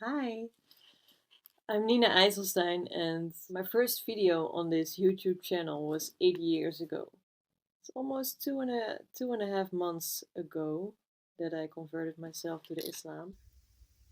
Hi, I'm Nina Eiselstein, and my first video on this YouTube channel was 8 years ago. It's almost two and a half months ago that I converted myself to the Islam.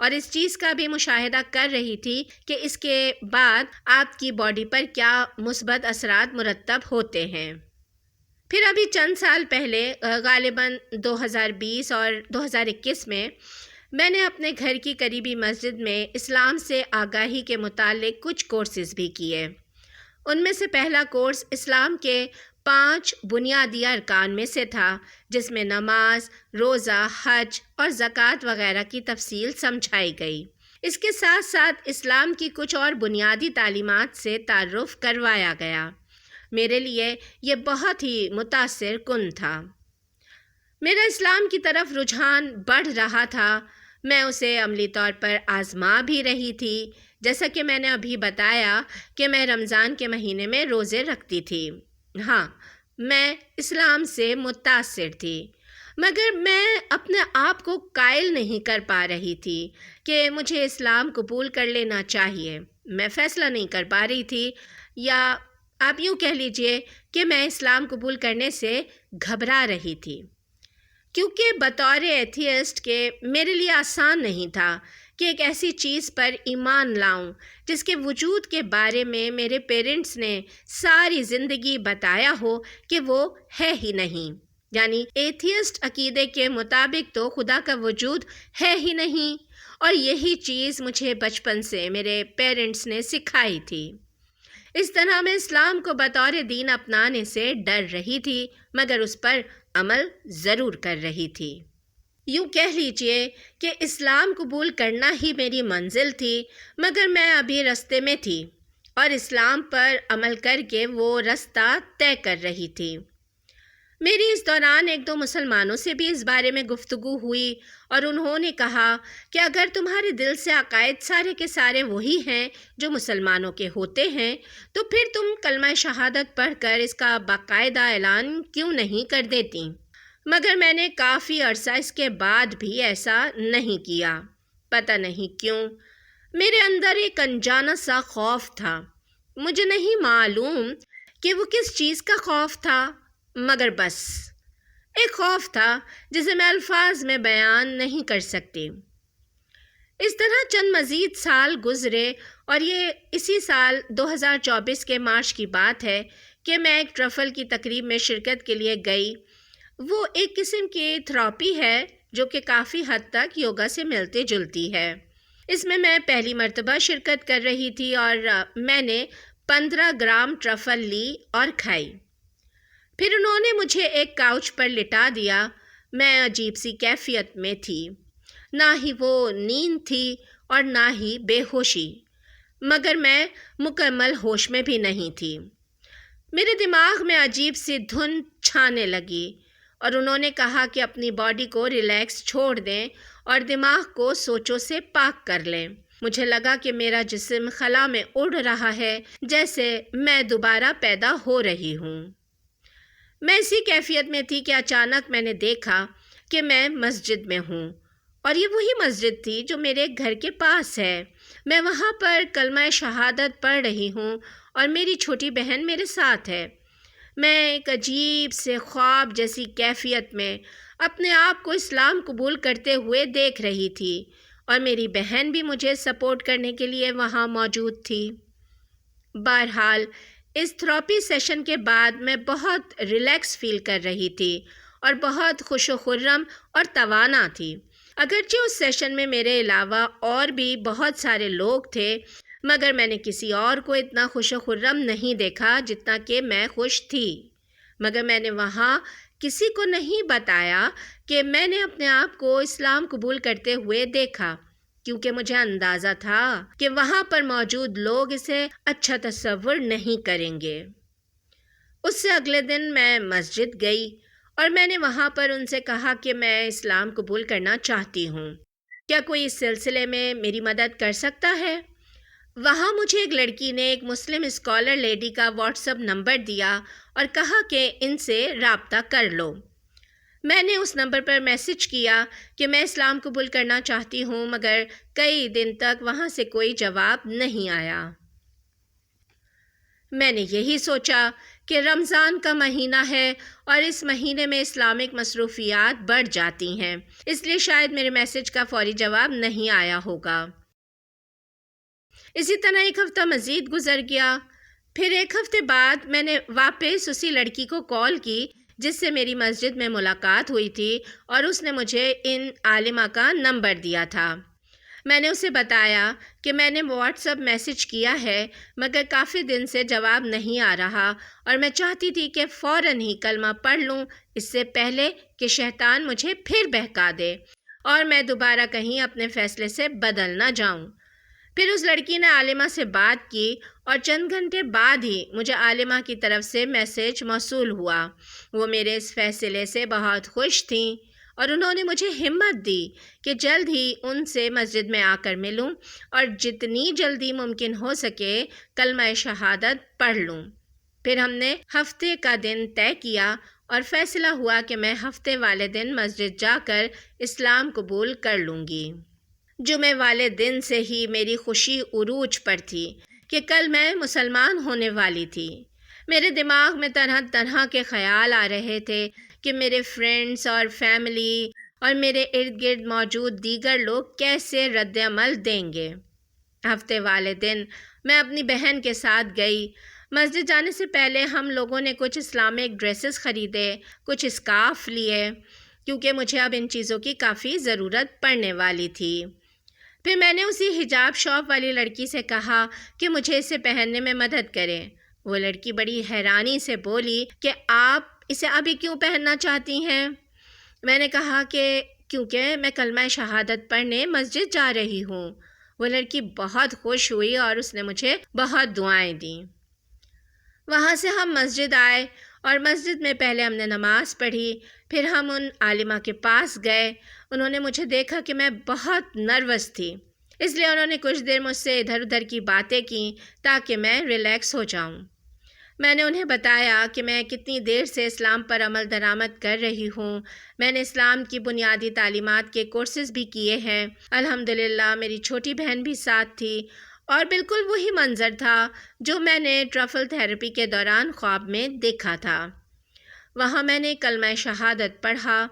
اور اس چیز کا بھی مشاہدہ کر رہی تھی کہ اس کے بعد آپ کی باڈی پر کیا مثبت اثرات مرتب ہوتے ہیں۔ پھر ابھی چند سال پہلے غالباً 2020 اور 2021 میں نے اپنے گھر کی قریبی مسجد میں اسلام سے آگاہی کے متعلق کچھ کورسز بھی کیے۔ ان میں سے پہلا کورس اسلام کے 5 بنیادی ارکان میں سے تھا، جس میں نماز، روزہ، حج اور زکوٰۃ وغیرہ کی تفصیل سمجھائی گئی۔ اس کے ساتھ ساتھ اسلام کی کچھ اور بنیادی تعلیمات سے تعارف کروایا گیا۔ میرے لیے یہ بہت ہی متاثر کن تھا۔ میرا اسلام کی طرف رجحان بڑھ رہا تھا۔ میں اسے عملی طور پر آزما بھی رہی تھی، جیسا کہ میں نے ابھی بتایا کہ میں رمضان کے مہینے میں روزے رکھتی تھی۔ ہاں، میں اسلام سے متاثر تھی، مگر میں اپنے آپ کو قائل نہیں کر پا رہی تھی کہ مجھے اسلام قبول کر لینا چاہیے۔ میں فیصلہ نہیں کر پا رہی تھی، یا آپ یوں کہہ لیجئے کہ میں اسلام قبول کرنے سے گھبرا رہی تھی، کیونکہ بطور ایتھیسٹ کے میرے لیے آسان نہیں تھا کہ ایک ایسی چیز پر ایمان لاؤں جس کے وجود کے بارے میں میرے پیرنٹس نے ساری زندگی بتایا ہو کہ وہ ہے ہی نہیں۔ یعنی ایتھیسٹ عقیدے کے مطابق تو خدا کا وجود ہے ہی نہیں، اور یہی چیز مجھے بچپن سے میرے پیرنٹس نے سکھائی تھی۔ اس طرح میں اسلام کو بطور دین اپنانے سے ڈر رہی تھی، مگر اس پر عمل ضرور کر رہی تھی۔ یوں کہہ لیجئے کہ اسلام قبول کرنا ہی میری منزل تھی، مگر میں ابھی رستے میں تھی اور اسلام پر عمل کر کے وہ رستہ طے کر رہی تھی۔ میری اس دوران 1-2 مسلمانوں سے بھی اس بارے میں گفتگو ہوئی، اور انہوں نے کہا کہ اگر تمہارے دل سے عقائد سارے کے سارے وہی ہیں جو مسلمانوں کے ہوتے ہیں، تو پھر تم کلمہ شہادت پڑھ کر اس کا باقاعدہ اعلان کیوں نہیں کر دیتی؟ مگر میں نے کافی عرصہ اس کے بعد بھی ایسا نہیں کیا۔ پتہ نہیں کیوں، میرے اندر ایک انجانہ سا خوف تھا۔ مجھے نہیں معلوم کہ وہ کس چیز کا خوف تھا، مگر بس ایک خوف تھا جسے میں الفاظ میں بیان نہیں کر سکتی۔ اس طرح چند مزید سال گزرے، اور یہ اسی سال 2024 کے مارچ کی بات ہے کہ میں ایک ٹرفل کی تقریب میں شرکت کے لیے گئی۔ وہ ایک قسم کی تھراپی ہے جو کہ کافی حد تک یوگا سے ملتی جلتی ہے۔ اس میں پہلی مرتبہ شرکت کر رہی تھی، اور میں نے 15 گرام ٹرفل لی اور کھائی۔ پھر انہوں نے مجھے ایک کاؤچ پر لٹا دیا۔ میں عجیب سی کیفیت میں تھی، نہ ہی وہ نیند تھی اور نہ ہی بے ہوشی، مگر میں مکمل ہوش میں بھی نہیں تھی۔ میرے دماغ میں عجیب سی دھن چھانے لگی، اور انہوں نے کہا کہ اپنی باڈی کو ریلیکس چھوڑ دیں اور دماغ کو سوچوں سے پاک کر لیں۔ مجھے لگا کہ میرا جسم خلا میں اڑ رہا ہے، جیسے میں دوبارہ پیدا ہو رہی ہوں۔ میں اسی کیفیت میں تھی کہ اچانک میں نے دیکھا کہ میں مسجد میں ہوں، اور یہ وہی مسجد تھی جو میرے گھر کے پاس ہے۔ میں وہاں پر کلمہ شہادت پڑھ رہی ہوں، اور میری چھوٹی بہن میرے ساتھ ہے۔ میں ایک عجیب سے خواب جیسی کیفیت میں اپنے آپ کو اسلام قبول کرتے ہوئے دیکھ رہی تھی، اور میری بہن بھی مجھے سپورٹ کرنے کے لیے وہاں موجود تھی۔ بہرحال اس تھراپی سیشن کے بعد میں بہت ریلیکس فیل کر رہی تھی اور بہت خوش و خرم اور توانا تھی۔ اگرچہ اس سیشن میں میرے علاوہ اور بھی بہت سارے لوگ تھے، مگر میں نے کسی اور کو اتنا خوش و خرم نہیں دیکھا جتنا کہ میں خوش تھی۔ مگر میں نے وہاں کسی کو نہیں بتایا کہ میں نے اپنے آپ کو اسلام قبول کرتے ہوئے دیکھا، کیونکہ مجھے اندازہ تھا کہ وہاں پر موجود لوگ اسے اچھا تصور نہیں کریں گے۔ اس سے اگلے دن میں مسجد گئی، اور میں نے وہاں پر ان سے کہا کہ میں اسلام قبول کرنا چاہتی ہوں، کیا کوئی اس سلسلے میں میری مدد کر سکتا ہے؟ وہاں مجھے ایک لڑکی نے ایک مسلم اسکالر لیڈی کا واٹس ایپ نمبر دیا اور کہا کہ ان سے رابطہ کر لو۔ میں نے اس نمبر پر میسج کیا کہ میں اسلام قبول کرنا چاہتی ہوں، مگر کئی دن تک وہاں سے کوئی جواب نہیں آیا۔ میں نے یہی سوچا کہ رمضان کا مہینہ ہے اور اس مہینے میں اسلامک مصروفیات بڑھ جاتی ہیں، اس لیے شاید میرے میسج کا فوری جواب نہیں آیا ہوگا۔ اسی طرح ایک ہفتہ مزید گزر گیا۔ پھر ایک ہفتے بعد میں نے واپس اسی لڑکی کو کال کی جس سے میری مسجد میں ملاقات ہوئی تھی، اور اس نے مجھے ان عالمہ کا نمبر دیا تھا۔ میں نے اسے بتایا کہ میں نے واٹس ایپ میسج کیا ہے مگر کافی دن سے جواب نہیں آ رہا، اور میں چاہتی تھی کہ فوراً ہی کلمہ پڑھ لوں اس سے پہلے کہ شیطان مجھے پھر بہکا دے اور میں دوبارہ کہیں اپنے فیصلے سے بدل نہ جاؤں۔ پھر اس لڑکی نے عالمہ سے بات کی اور چند گھنٹے بعد ہی مجھے عالمہ کی طرف سے میسج موصول ہوا۔ وہ میرے اس فیصلے سے بہت خوش تھیں اور انہوں نے مجھے ہمت دی کہ جلد ہی ان سے مسجد میں آ کر ملوں اور جتنی جلدی ممکن ہو سکے کلمہ شہادت پڑھ لوں۔ پھر ہم نے ہفتے کا دن طے کیا اور فیصلہ ہوا کہ میں ہفتے والے دن مسجد جا کر اسلام قبول کر لوں گی۔ جمعے والے دن سے ہی میری خوشی عروج پر تھی کہ کل میں مسلمان ہونے والی تھی۔ میرے دماغ میں طرح طرح کے خیال آ رہے تھے کہ میرے فرینڈز اور فیملی اور میرے ارد گرد موجود دیگر لوگ کیسے رد عمل دیں گے۔ ہفتے والے دن میں اپنی بہن کے ساتھ گئی۔ مسجد جانے سے پہلے ہم لوگوں نے کچھ اسلامک ڈریسز خریدے، کچھ اسکارف لیے کیونکہ مجھے اب ان چیزوں کی کافی ضرورت پڑنے والی تھی۔ پھر میں نے اسی حجاب شاپ والی لڑکی سے کہا کہ مجھے اسے پہننے میں مدد کرے۔ وہ لڑکی بڑی حیرانی سے بولی کہ آپ اسے ابھی کیوں پہننا چاہتی ہیں؟ میں نے کہا کہ کیونکہ میں کلمہ شہادت پڑھنے مسجد جا رہی ہوں۔ وہ لڑکی بہت خوش ہوئی اور اس نے مجھے بہت دعائیں دیں۔ وہاں سے ہم مسجد آئے اور مسجد میں پہلے ہم نے نماز پڑھی، پھر ہم ان عالمہ کے پاس گئے۔ انہوں نے مجھے دیکھا کہ میں بہت نروس تھی، اس لیے انہوں نے کچھ دیر مجھ سے ادھر ادھر کی باتیں کیں تاکہ میں ریلیکس ہو جاؤں۔ میں نے انہیں بتایا کہ میں کتنی دیر سے اسلام پر عمل درآمد کر رہی ہوں۔ میں نے اسلام کی بنیادی تعلیمات کے کورسز بھی کیے ہیں۔ الحمدللہ میری چھوٹی بہن بھی ساتھ تھی اور بالکل وہی منظر تھا جو میں نے ٹرفل تھیراپی کے دوران خواب میں دیکھا تھا۔ وہاں میں نے کلمہ شہادت پڑھا۔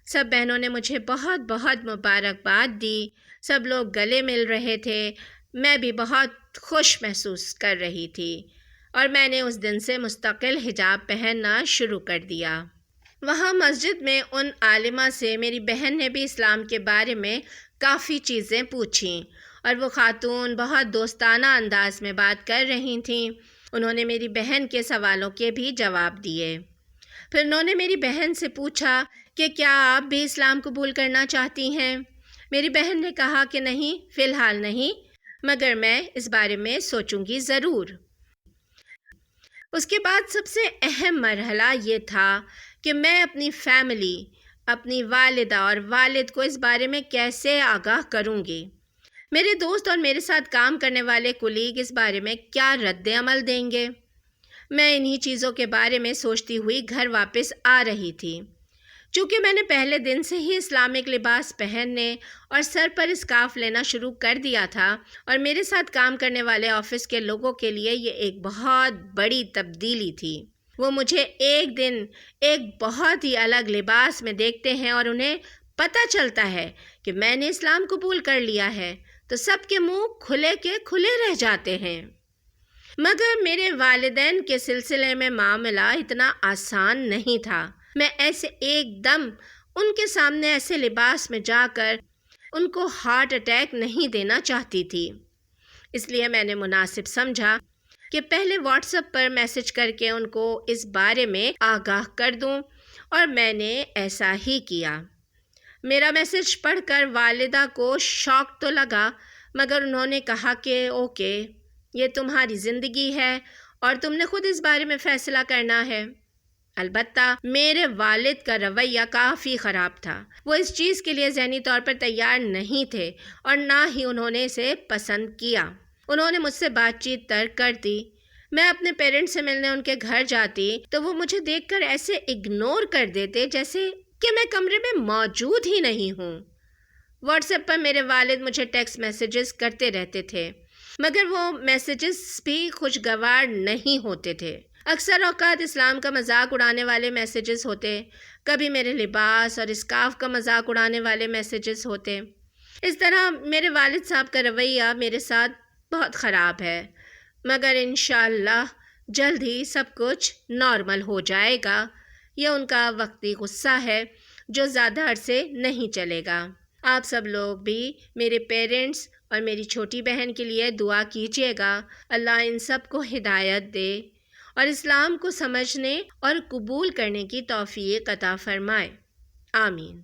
سب بہنوں نے مجھے بہت بہت مبارکباد دی۔ سب لوگ گلے مل رہے تھے۔ میں بھی بہت خوش محسوس کر رہی تھی اور میں نے اس دن سے مستقل حجاب پہننا شروع کر دیا۔ وہاں مسجد میں ان عالمہ سے میری بہن نے بھی اسلام کے بارے میں کافی چیزیں پوچھیں اور وہ خاتون بہت دوستانہ انداز میں بات کر رہی تھیں۔ انہوں نے میری بہن کے سوالوں کے بھی جواب دیے۔ پھر انہوں نے میری بہن سے پوچھا کہ کیا آپ بھی اسلام قبول کرنا چاہتی ہیں؟ میری بہن نے کہا کہ نہیں، فی الحال نہیں، مگر میں اس بارے میں سوچوں گی ضرور۔ اس کے بعد سب سے اہم مرحلہ یہ تھا کہ میں اپنی فیملی، اپنی والدہ اور والد کو اس بارے میں کیسے آگاہ کروں گی۔ میرے دوست اور میرے ساتھ کام کرنے والے کولیگ اس بارے میں کیا رد عمل دیں گے؟ میں انہی چیزوں کے بارے میں سوچتی ہوئی گھر واپس آ رہی تھی۔ چونکہ میں نے پہلے دن سے ہی اسلامک لباس پہننے اور سر پر اسکارف لینا شروع کر دیا تھا اور میرے ساتھ کام کرنے والے آفس کے لوگوں کے لیے یہ ایک بہت بڑی تبدیلی تھی۔ وہ مجھے ایک دن ایک بہت ہی الگ لباس میں دیکھتے ہیں اور انہیں پتہ چلتا ہے کہ میں نے اسلام قبول کر لیا ہے تو سب کے منہ کھلے کے کھلے رہ جاتے ہیں۔ مگر میرے والدین کے سلسلے میں معاملہ اتنا آسان نہیں تھا۔ میں ایسے ایک دم ان کے سامنے ایسے لباس میں جا کر ان کو ہارٹ اٹیک نہیں دینا چاہتی تھی۔ اس لیے میں نے مناسب سمجھا کہ پہلے واٹس ایپ پر میسج کر کے ان کو اس بارے میں آگاہ کر دوں، اور میں نے ایسا ہی کیا۔ میرا میسج پڑھ کر والدہ کو شوق تو لگا، مگر انہوں نے کہا کہ اوکے، یہ تمہاری زندگی ہے اور تم نے خود اس بارے میں فیصلہ کرنا ہے۔ البتہ میرے والد کا رویہ کافی خراب تھا۔ وہ اس چیز کے لیے ذہنی طور پر تیار نہیں تھے اور نہ ہی انہوں نے اسے پسند کیا۔ انہوں نے مجھ سے بات چیت ترک کر دی۔ میں اپنے پیرنٹس سے ملنے ان کے گھر جاتی تو وہ مجھے دیکھ کر ایسے اگنور کر دیتے جیسے کہ میں کمرے میں موجود ہی نہیں ہوں۔ واٹس ایپ پر میرے والد مجھے ٹیکسٹ میسیجز کرتے رہتے تھے، مگر وہ میسیجز بھی خوشگوار نہیں ہوتے تھے۔ اکثر اوقات اسلام کا مذاق اڑانے والے میسیجز ہوتے، کبھی میرے لباس اور اسکارف کا مذاق اڑانے والے میسیجز ہوتے۔ اس طرح میرے والد صاحب کا رویہ میرے ساتھ بہت خراب ہے، مگر انشاءاللہ جلد ہی سب کچھ نارمل ہو جائے گا۔ یہ ان کا وقتی غصہ ہے جو زیادہ عرصے نہیں چلے گا۔ آپ سب لوگ بھی میرے پیرنٹس اور میری چھوٹی بہن کے لیے دعا کیجیے گا، اللہ ان سب کو ہدایت دے اور اسلام کو سمجھنے اور قبول کرنے کی توفیق عطا فرمائے، آمین۔